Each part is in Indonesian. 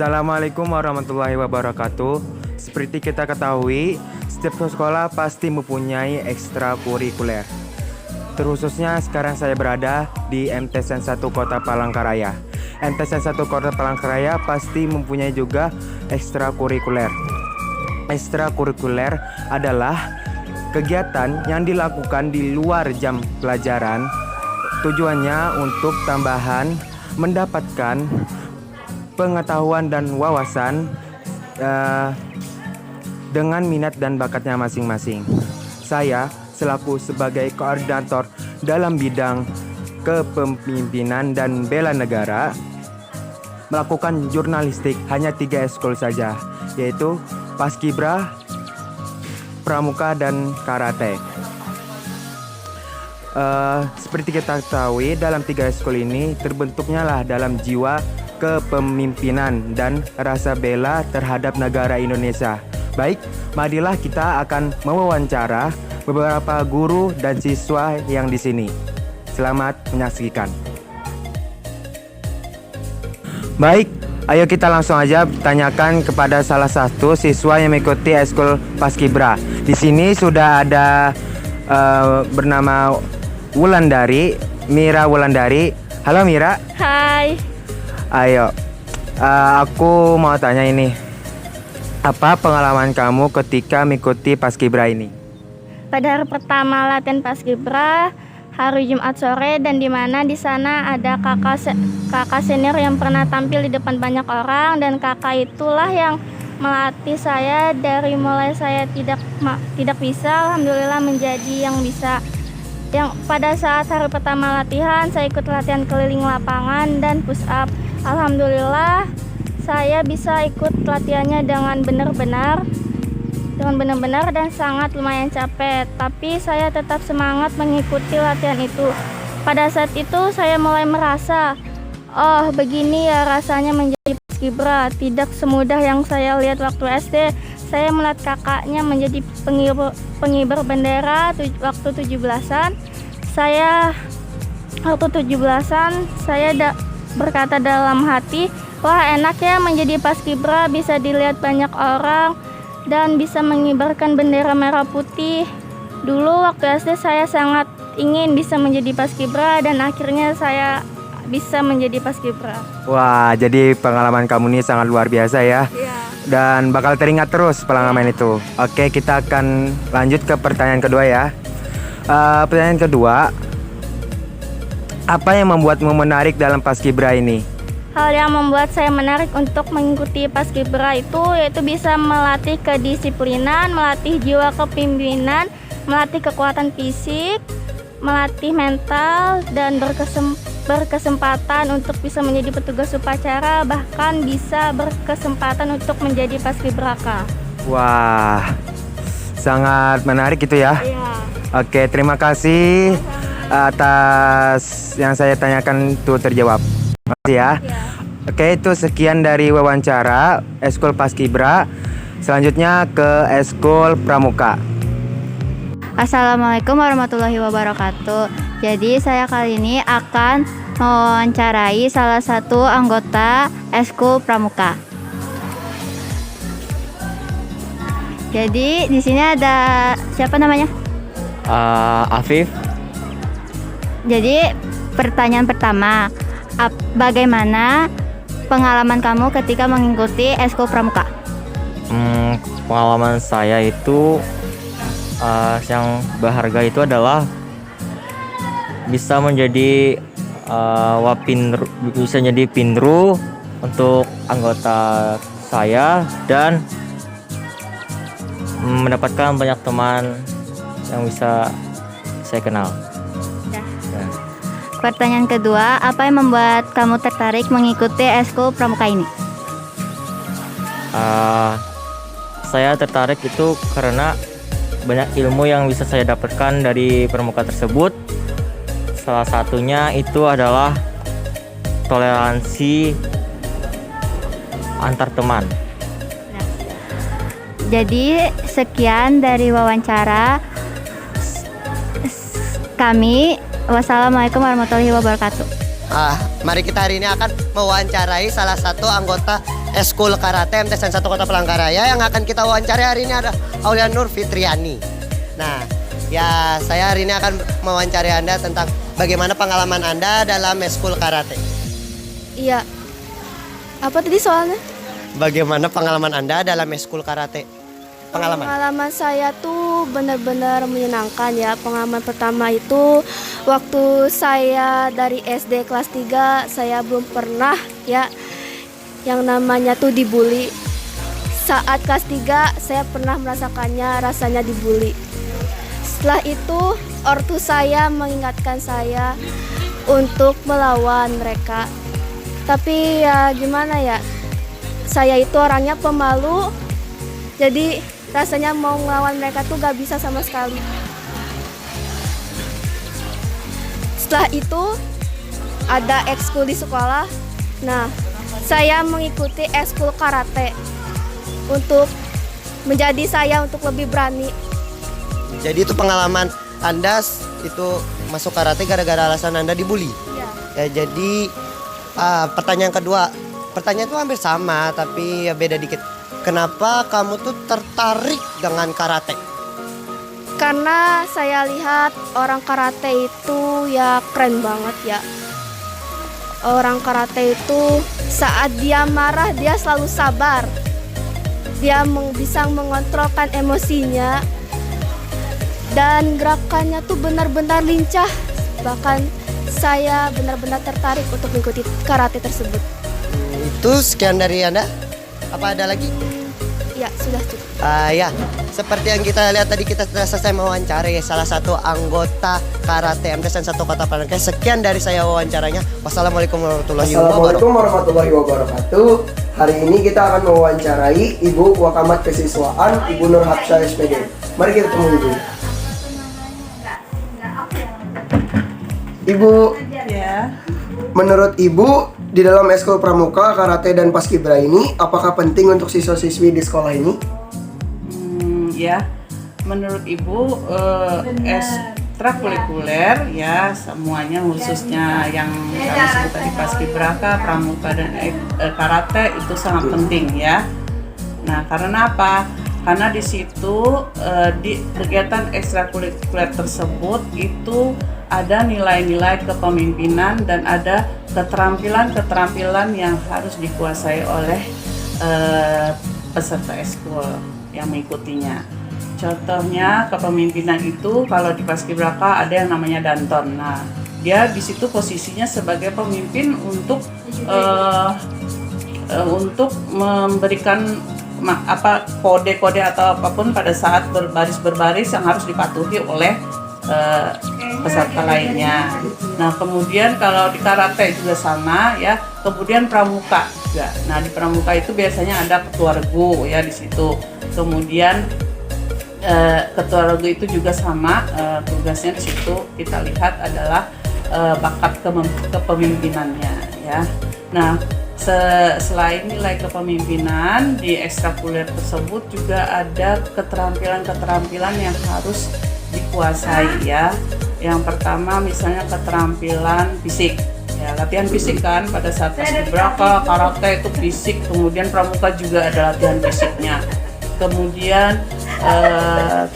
Assalamualaikum warahmatullahi wabarakatuh. Seperti kita ketahui, setiap sekolah pasti mempunyai ekstrakurikuler. Terkhususnya sekarang saya berada di MTSN 1 Kota Palangkaraya. MTSN 1 Kota Palangkaraya pasti mempunyai juga ekstrakurikuler. Ekstrakurikuler adalah kegiatan yang dilakukan di luar jam pelajaran. Tujuannya untuk tambahan mendapatkan pengetahuan dan wawasan dengan minat dan bakatnya masing-masing. Saya selaku sebagai koordinator dalam bidang kepemimpinan dan bela negara melakukan jurnalistik hanya 3 ekskul saja, yaitu Paskibra, Pramuka, dan Karate. Seperti kita ketahui, dalam 3 ekskul ini terbentuknya lah dalam jiwa kepemimpinan dan rasa bela terhadap negara Indonesia. Baik, marilah kita akan mewawancara beberapa guru dan siswa yang di sini. Selamat menyaksikan. Baik, ayo kita langsung aja tanyakan kepada salah satu siswa yang mengikuti ekskul Paskibra. Di sini sudah ada bernama Wulandari, Mira Wulandari. Halo Mira. Hai. Ayo, aku mau tanya ini. Apa pengalaman kamu ketika mengikuti Paskibra ini? Pada hari pertama latihan Paskibra, hari Jumat sore, dan di mana di sana ada kakak senior yang pernah tampil di depan banyak orang, dan kakak itulah yang melatih saya dari mulai saya tidak bisa, alhamdulillah menjadi yang bisa. Yang pada saat hari pertama latihan, saya ikut latihan keliling lapangan dan push up. Alhamdulillah saya bisa ikut latihannya dengan benar-benar dan sangat lumayan capek, tapi saya tetap semangat mengikuti latihan itu. Pada saat itu saya mulai merasa, oh begini ya rasanya menjadi Paskibra, tidak semudah yang saya lihat waktu SD. Saya melihat kakaknya menjadi pengibar bendera waktu 17-an. Saya berkata dalam hati, wah enak ya menjadi Paskibra, bisa dilihat banyak orang dan bisa mengibarkan bendera merah putih. Dulu waktu SD saya sangat ingin bisa menjadi Paskibra dan akhirnya saya bisa menjadi Paskibra. Wah, jadi pengalaman kamu ini sangat luar biasa ya. Iya. Dan bakal teringat terus pengalaman itu. Oke, kita akan lanjut ke pertanyaan kedua ya. Pertanyaan kedua, apa yang membuatmu menarik dalam Paskibra ini? Hal yang membuat saya menarik untuk mengikuti Paskibra yaitu bisa melatih kedisiplinan, melatih jiwa kepemimpinan, melatih kekuatan fisik, melatih mental, dan berkesempatan untuk bisa menjadi petugas upacara, bahkan bisa berkesempatan untuk menjadi Paskibraka. Wah, sangat menarik itu ya. Iya. Oke, terima kasih atas yang saya tanyakan itu terjawab. Makasih ya. Iya. Oke, itu sekian dari wawancara ekskul Paskibra. Selanjutnya ke ekskul Pramuka. Assalamualaikum warahmatullahi wabarakatuh. Jadi saya kali ini akan mewawancarai salah satu anggota ekskul Pramuka. Jadi di sini ada siapa namanya? Afif. Jadi pertanyaan pertama, bagaimana pengalaman kamu ketika mengikuti ekskul Pramuka? Pengalaman saya itu yang berharga itu adalah bisa menjadi bisa jadi pinru untuk anggota saya dan mendapatkan banyak teman yang bisa saya kenal. Ya. Pertanyaan kedua, apa yang membuat kamu tertarik mengikuti ekskul Pramuka ini? Saya tertarik itu karena banyak ilmu yang bisa saya dapatkan dari pramuka tersebut. Salah satunya itu adalah toleransi antar teman. Jadi sekian dari wawancara kami. Wassalamualaikum warahmatullahi wabarakatuh. Mari kita hari ini akan mewawancarai salah satu anggota Eskul Karate MTSN 1 Kota Palangkaraya. Yang akan kita wawancara hari ini ada Aulia Nur Fitriani. Nah, ya saya hari ini akan mewawancari Anda tentang bagaimana pengalaman Anda dalam Eskul Karate. Iya. Apa tadi soalnya? Bagaimana pengalaman Anda dalam Eskul Karate? Pengalaman saya tuh benar-benar menyenangkan ya. Pengalaman pertama itu waktu saya dari SD kelas 3, saya belum pernah ya yang namanya tuh dibully. Saat kelas 3 saya pernah merasakannya, rasanya dibully. Setelah itu ortu saya mengingatkan saya untuk melawan mereka. Tapi ya gimana ya, saya itu orangnya pemalu, jadi rasanya mau melawan mereka tuh gak bisa sama sekali. Setelah itu ada ekskul di sekolah. Nah, saya mengikuti ekskul karate untuk menjadi saya untuk lebih berani. Jadi itu pengalaman Anda itu masuk karate gara-gara alasan Anda dibully. Iya. Ya, jadi pertanyaan kedua, pertanyaan itu hampir sama tapi ya beda dikit. Kenapa kamu tuh tertarik dengan karate? Karena saya lihat orang karate itu ya keren banget ya. Orang karate itu saat dia marah dia selalu sabar. Dia bisa mengontrolkan emosinya dan gerakannya tuh benar-benar lincah. Bahkan saya benar-benar tertarik untuk mengikuti karate tersebut. Itu sekian dari Anda. Apa ada lagi? Ya, sudah cukup. Ya, seperti yang kita lihat tadi, kita sudah selesai mewawancari salah satu anggota karate MTSN 1 Kota Palangkaraya. Sekian dari saya wawancaranya. Wassalamualaikum warahmatullahi wabarakatuh. Assalamualaikum warahmatullahi wabarakatuh. Hari ini kita akan mewawancarai Ibu Wakamat Kesiswaan, Ibu Nur Hapsyah SPD. Mari kita temu Ibu. Ibu, Ya, menurut Ibu di dalam Eskul Pramuka, Karate dan Paskibra ini, apakah penting untuk siswa-siswi di sekolah ini? ya. Menurut Ibu, ekstrakurikuler ya semuanya, khususnya yang kami sebut tadi Paskibraka, Pramuka dan Karate itu sangat penting ya. Nah, karena apa? Karena di situ di kegiatan ekstrakurikuler tersebut itu ada nilai-nilai kepemimpinan dan ada keterampilan-keterampilan yang harus dikuasai oleh peserta eskul yang mengikutinya. Contohnya kepemimpinan itu kalau di Paskibraka ada yang namanya danton. Nah, dia di situ posisinya sebagai pemimpin untuk memberikan kode-kode atau apapun pada saat berbaris yang harus dipatuhi oleh peserta lainnya. Nah, kemudian kalau di karate juga sama ya. Kemudian pramuka juga. Nah, di pramuka itu biasanya ada ketua regu ya di situ. Kemudian ketua regu itu juga sama, tugasnya di situ kita lihat adalah bakat kepemimpinannya ya. Nah, selain nilai kepemimpinan di ekstrakurikuler tersebut juga ada keterampilan-keterampilan yang harus dikuasai ya. Yang pertama misalnya keterampilan fisik ya, latihan fisik kan pada saat Paskibraka, karate itu fisik, kemudian pramuka juga ada latihan fisiknya. Kemudian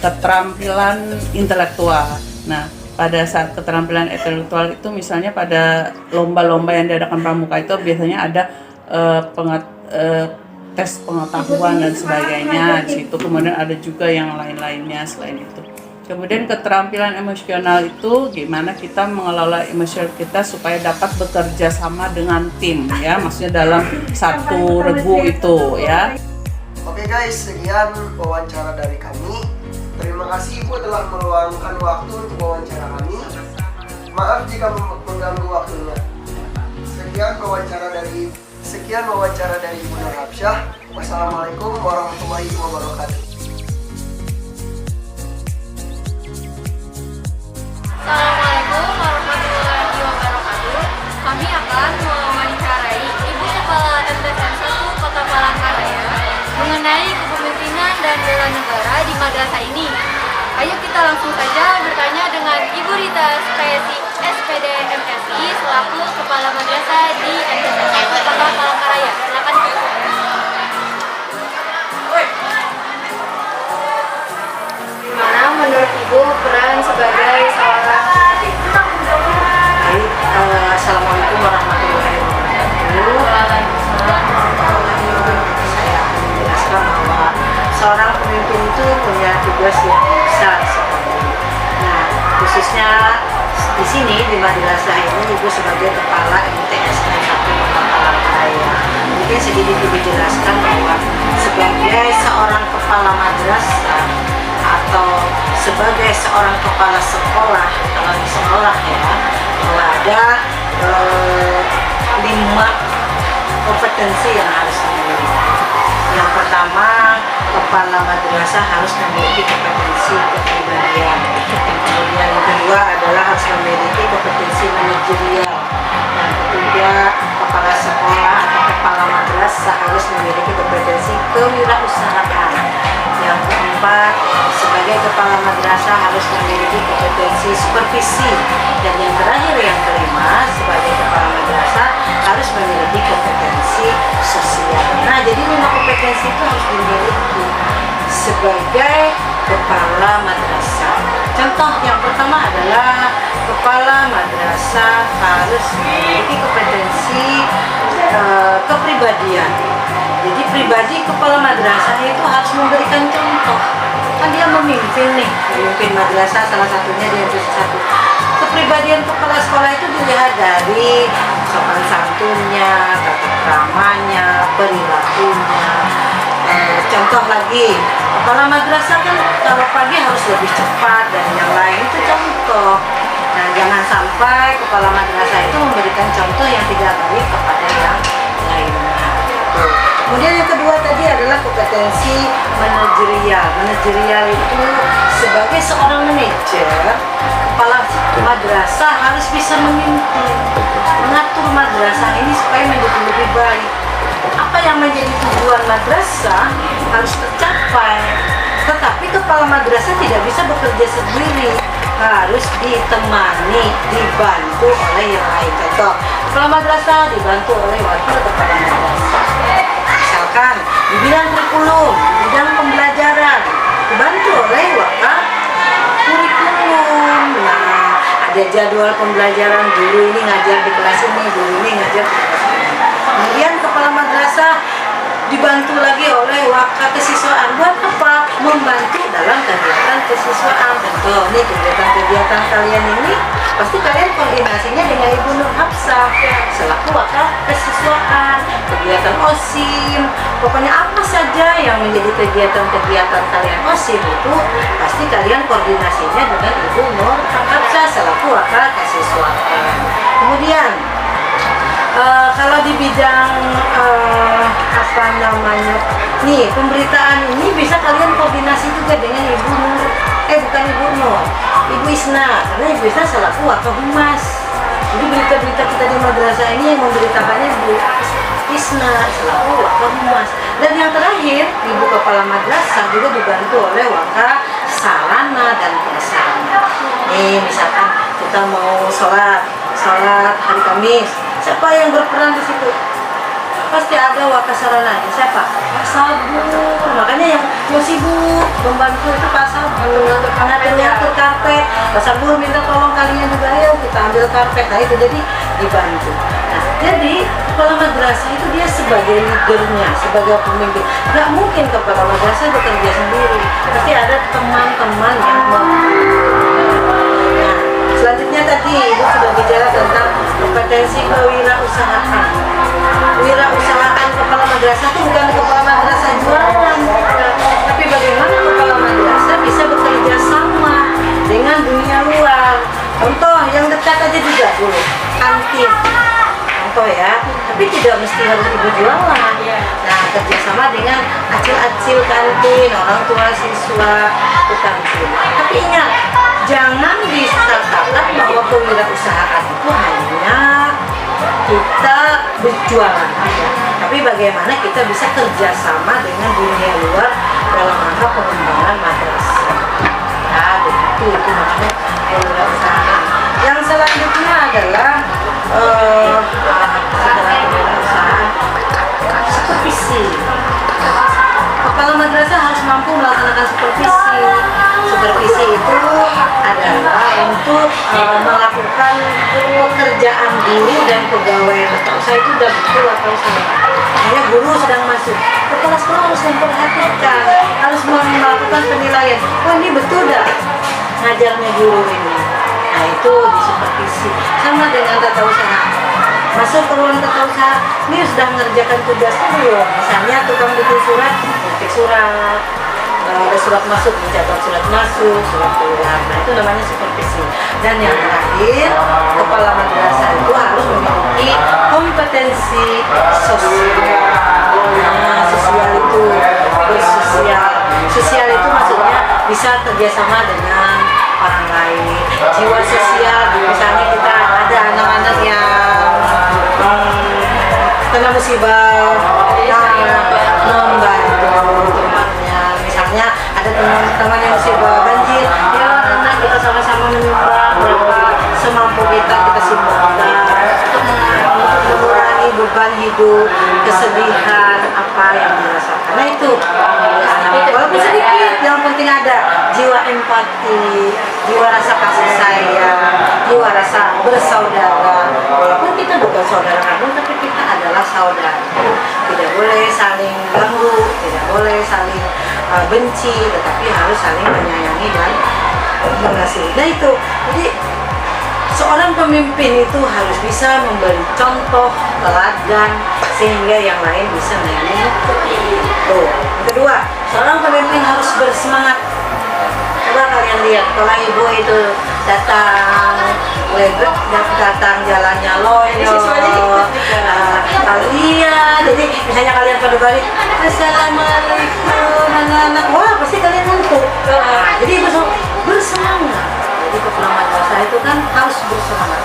keterampilan intelektual. Nah, pada saat keterampilan intelektual itu misalnya pada lomba-lomba yang diadakan pramuka itu biasanya ada tes pengetahuan dan sebagainya di situ. Kemudian ada juga yang lain-lainnya selain itu. Kemudian keterampilan emosional itu gimana kita mengelola emosi kita supaya dapat bekerja sama dengan tim ya, maksudnya dalam satu regu itu ya. Oke guys, sekian wawancara dari kami. Terima kasih Ibu telah meluangkan waktu untuk wawancara kami. Maaf jika mengganggu waktunya. Sekian wawancara dari Ibu Nur Hapsyah. Wassalamualaikum warahmatullahi wabarakatuh. Assalamualaikum warahmatullahi wabarakatuh. Kami akan mewawancarai Ibu Kepala MTSN 1 Kota Palangkaraya mengenai kepemimpinan dan bela negara di madrasah ini. Ayo kita langsung saja bertanya dengan Ibu Rita Spesi. SPD MSI selaku Kepala Madrasah di MTSN Kota Palangkaraya. Silakan. Gimana menurut Ibu peran sebagai seorang Baik, Assalamualaikum warahmatullahi wabarakatuh. Saya akan menjelaskan bahwa seorang pemimpin itu punya tugas yang besar sekali. Nah, khususnya di sini di madrasah ini Ibu sebagai kepala MTSN 1 Kota Palangkaraya. Mungkin sedikit Ibu jelaskan bahwa sebagai seorang kepala madrasah atau sebagai seorang kepala sekolah, kalau di sekolah ya, bahwa ada 5 kompetensi yang harus dimiliki. Yang pertama, kepala madrasah harus memiliki kompetensi kepribadian. Kemudian yang kedua adalah harus memiliki kompetensi manajerial. Yang ketiga, kepala sekolah atau kepala madrasah harus memiliki kompetensi kewirausahaan. Yang keempat, sebagai kepala madrasah harus memiliki kompetensi supervisi. Dan yang terakhir, yang kelima, sebagai kepala madrasah harus memiliki kompetensi sosial. Nah, jadi 5 kompetensi itu harus dimiliki sebagai kepala madrasah. Contoh yang pertama adalah kepala madrasah harus memiliki kompetensi kepribadian. Jadi pribadi kepala madrasah itu harus memberikan contoh. Kan dia memimpin madrasah, salah satunya di MTSN 1. Kepribadian kepala sekolah itu dilihat dari sopan santunnya, tata keramanya, perilakunya. Contoh lagi, kepala madrasah kan kalau pagi harus lebih cepat dan yang lain itu contoh. Nah, jangan sampai kepala madrasah itu memberikan contoh yang tidak baik kepada yang lainnya. Kemudian yang kedua tadi adalah kompetensi manajerial. Manajerial itu sebagai seorang manajer, kepala madrasah harus bisa memimpin, mengatur madrasah ini supaya menjadi lebih baik. Apa yang menjadi tujuan madrasah harus tercapai. Tetapi kepala madrasah tidak bisa bekerja sendiri, harus ditemani, dibantu oleh yang lain. Contoh, kepala madrasah dibantu oleh wakil kepala madrasah. Misalkan di bidang kurikulum, di bidang pembelajaran, dibantu oleh wakil kurikulum. Nah, ada jadwal pembelajaran, guru ini ngajar di kelas ini, guru ini ngajar di kelas ini. Kemudian kepala madrasah dibantu lagi oleh wakil kesiswaan. Buat apa? Membantu dalam kegiatan kesiswaan. Contoh nih, kegiatan-kegiatan kalian ini pasti kalian koordinasinya dengan Ibu Nur Hafsah selaku wakil kesiswaan, kegiatan OSIM, pokoknya apa saja yang menjadi kegiatan-kegiatan kalian OSIM itu pasti kalian koordinasinya dengan Ibu Nur Hafsah selaku wakil kesiswaan. Kemudian kalau di bidang apa namanya nih, pemberitaan ini bisa kalian koordinasi juga dengan Ibu Nur, bukan Ibu Nur, Ibu Isna, karena Ibu Isna selaku wakil humas. Jadi berita-berita kita di madrasah ini yang memberitakannya Ibu Isna selaku wakil humas. Dan yang terakhir, Ibu Kepala Madrasah juga dibantu oleh wakil sarana dan prasarana. Nih, misalkan kita mau sholat hari Kamis, siapa yang berperan di situ? Pasti ada wakil sarananya. Siapa? Pak Sabur. Makanya yang sibuk membantu itu Pak Sabur. Mengatur karpet. Pak Sabur minta tolong kalian juga, ayo kita ambil karpet. Nah itu jadi dibantu. Nah, jadi kepala madrasah itu dia sebagai leadernya, sebagai pemimpin. Gak mungkin kepala madrasah bekerja sendiri. Pasti ada teman-teman yang Nah, selanjutnya tadi Ibu sudah bicara tentang kompetensi kewirausahaan. Wirausahaan kepala madrasah itu bukan kepala madrasah jualan, tapi bagaimana kepala madrasah bisa bekerja sama dengan dunia luar. Contoh yang dekat aja juga dulu, kantin. Contoh ya, tapi tidak mesti harus Ibu jualan. Nah, kerjasama dengan acil-acil kantin, orang tua siswa ke kantin. Tapi ingat, jangan dikatakan bahwa kewirausahaan itu hanya kita berjualan aja, tapi bagaimana kita bisa kerjasama dengan dunia luar dalam rangka pengembangan madrasah. Ya, begitu itu namanya kewirausahaan. Yang selanjutnya supervisi. Supervisi itu adalah untuk melakukan pekerjaan guru dan pegawai saya itu udah betul atau salah. Hanya guru sedang masuk, kepala sekolah harus memperhatikan, harus melakukan penilaian. Oh ini betul dah ngajarnya guru ini. Nah itu disupervisi. Sama dengan tata usaha. Masuk ke ruang tata usaha, ini sudah mengerjakan tugasnya belum? Misalnya tukang bikin surat, ketik surat, ada surat masuk, mencatat surat masuk, surat keluar. Nah itu namanya supervisi. Dan yang terakhir, kepala madrasah itu harus memiliki kompetensi sosial. Nah, sosial itu bersosial. Sosial itu maksudnya bisa kerjasama dengan orang lain. Jiwa sosial, misalnya kita ada anak-anak yang kena musibah, membantu temannya. Misalnya ada teman-teman yang musibah banjir, ya anak kita sama-sama menyumbang berapa semampu kita sumbangkan untuk mengurangi beban hidup, kesedihan apa yang dirasakan. Nah itu, walaupun sedikit, yang penting ada jiwa empati, jiwa rasa kasih sayang, jiwa rasa bersaudara. Walaupun kita bukan saudara kandung, tapi kita adalah saudara. Tidak boleh saling ganggu, tidak boleh saling benci, tetapi harus saling menyayangi dan mengasihi. Nah itu, jadi seorang pemimpin itu harus bisa memberi contoh, teladan, sehingga yang lain bisa mengikuti. Tuh. Yang kedua, seorang pemimpin harus bersemangat. Coba kalian lihat, kalau ibu itu datang lebek, datang jalannya loyo, kalian, jadi misalnya kalian pada balik, assalamualaikum anak-anak, wah pasti kalian ngantuk. Jadi bersemangat. Jadi kepala madrasah itu kan harus bersemangat,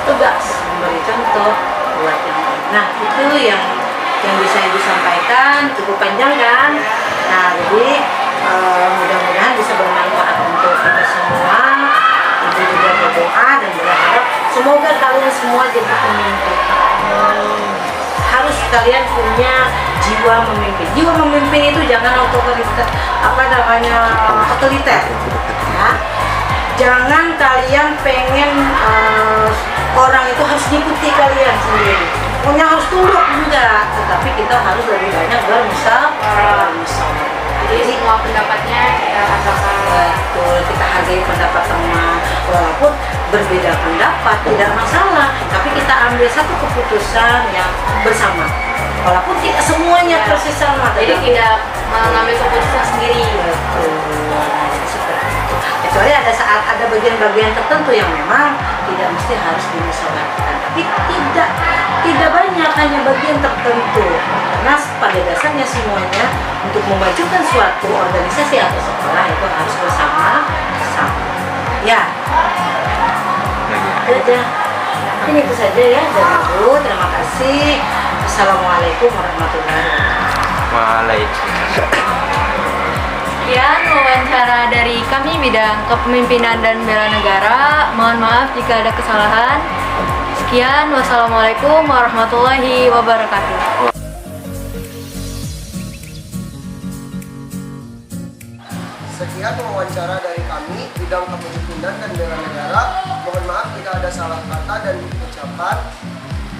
tegas, memberi contoh buat yang lain. Nah itu yang bisa ibu sampaikan, cukup panjang kan. Nah jadi mudah-mudahan bisa bermanfaat untuk kita semua. Ibu juga berdoa dan berharap semoga kalian semua jadi pemimpin. Harus kalian punya jiwa memimpin. Jiwa memimpin itu jangan otoriter, otoriter. Ya. Jangan kalian pengen orang itu harus diikuti kalian sendiri. Pokoknya harus tunduk, enggak. Tetapi kita harus lebih banyak bermusyawarah. Jadi semua pendapatnya kita katakan. Betul, kita hargai pendapat teman. Walaupun berbeda pendapat tidak masalah, tapi kita ambil satu keputusan yang bersama. Walaupun tidak semuanya persis sama. Jadi tidak mengambil keputusan sendiri. Betul. Seperti itu. Kecuali ada saat ada bagian-bagian tertentu yang memang tidak mesti harus dimusyawarahkan. Tapi tidak banyak, hanya bagian tertentu. Karena pada dasarnya semuanya untuk memajukan suatu organisasi atau sekolah itu harus bersama. Ya. Udah. Ini itu saja ya dari Ibu. Terima kasih. Assalamualaikum warahmatullahi wabarakatuh. Waalaikumsalam. Sekian wawancara dari kami bidang kepemimpinan dan bela negara. Mohon maaf jika ada kesalahan. Sekian, wassalamualaikum warahmatullahi wabarakatuh. Sekian wawancara dari kami bidang kepemimpinan dan bela negara. Mohon maaf jika ada salah kata dan ucapan.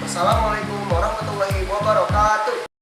Wassalamualaikum warahmatullahi wabarakatuh.